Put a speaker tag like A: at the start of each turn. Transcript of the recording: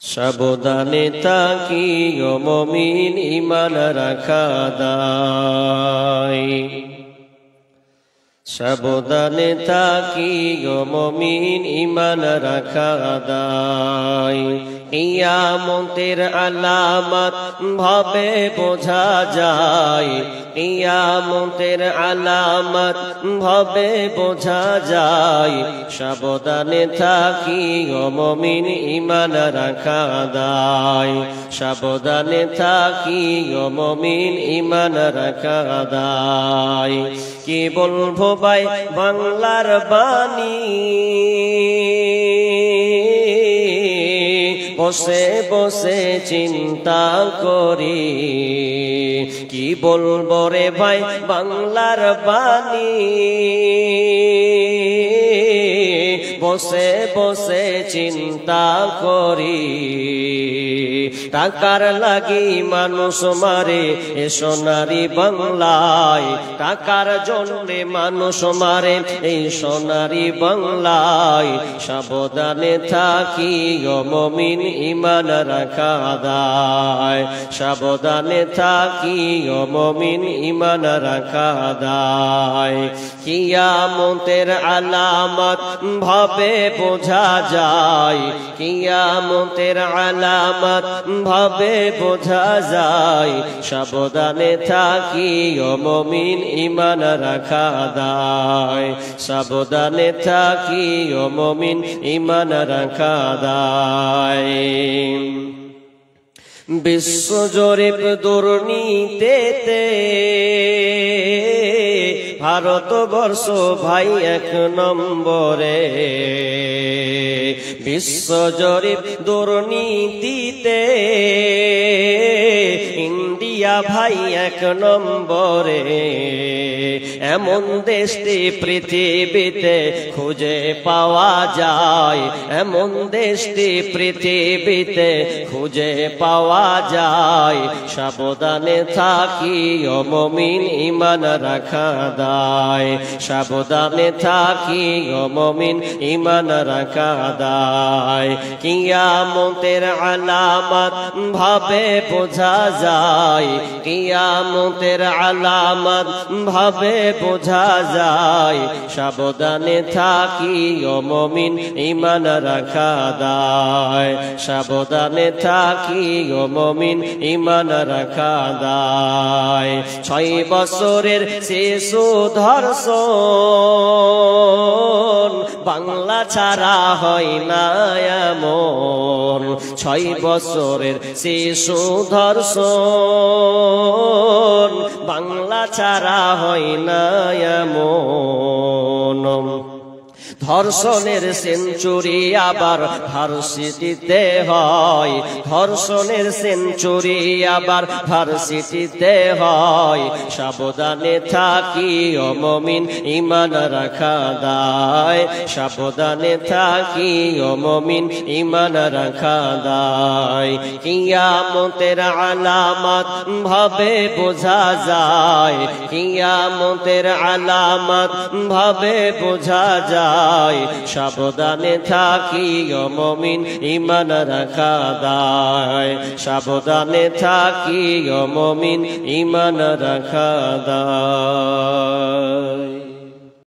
A: সাবধানে থাকিও মুমিন ঈমান রাখা দায় সাবধানে থাকিও মুমিন ঈমান রাখা দায় কিয়ামতের আলামত ভাবে বোঝা যায় কিয়ামতের আলামত ভাবে বোঝা যায় সাবধানে থাকিও মুমিন ঈমান রাখা দায় সাবধানে থাকিও মুমিন ঈমান রাখা দায় কি বলবো ভাই বাংলার বাণী বসে বসে চিন্তা করি কি বলবো রে ভাই বাংলার বাণী বসে বসে চিন্তা করি টাকার লাগি মানুষ মারে এ সোনারি বাংলায় টাকার জন্যে মানুষ মারে এই সোনারি বাংলায় সাবধানে থাকিও মুমিন ঈমান রাখা দায় সাবধানে থাকিও মুমিন ঈমান রাখা দায় কিয়ামতের আলামত ভাবে বোঝা যায় কিয়ামতের আলামত ভাবে বোঝা যায় সাবধানে থাকিও মুমিন ঈমান রাখা দায় সাবধানে থাকিও মুমিন ঈমান রাখা দায় বিশ্বজরিপ দুর্নীতিতে ভারতবর্ষ ভাই এক নম্বরে বিশ্বজরিপ দুর্নীতিতে ইন্ডিয়া ভাই এক নম্বরে এমন দেশটি পৃথিবীতে খুঁজে পাওয়া যায় এমন দেশটি পৃথিবীতে খুঁজে পাওয়া যায় সাবধানে থাকিও মুমিন ঈমান রাখা দায় সাবধানে থাকিও মুমিন ঈমান রাখা দায় কিয়ামতের আলামত ভাবে বোঝা যায় কিয়ামতের আলামত ভাবে বোঝা যায় সাবধানে থাকিও মুমিন ঈমান রাখা দায় সাবধানে থাকিও মুমিন ঈমান রাখা দায় 6 বছরের শিশু ধর্ষণ বাংলা ছাড়া হয় না এমন 6 বছরের শিশু ধর্ষণ বাংলা ছাড়া হয় না এমন ধর্ষণের সেঞ্চুরি আবার ভার্সিটিতে হয় ধর্ষণের সেঞ্চুরি আবার ভার্সিটিতে হয় সাবধানে থাকিও মুমিন ঈমান রাখা দায় সাবধানে থাকিও মুমিন ঈমান রাখা দায় কিয়ামতের আলামত ভাবে বোঝা যায় কিয়ামতের আলামত ভাবে বোঝা যায় সাবধানে থাকিও মুমিন ঈমান রাখা দায় সাবধানে থাকিও মুমিন ঈমান রাখা দায়।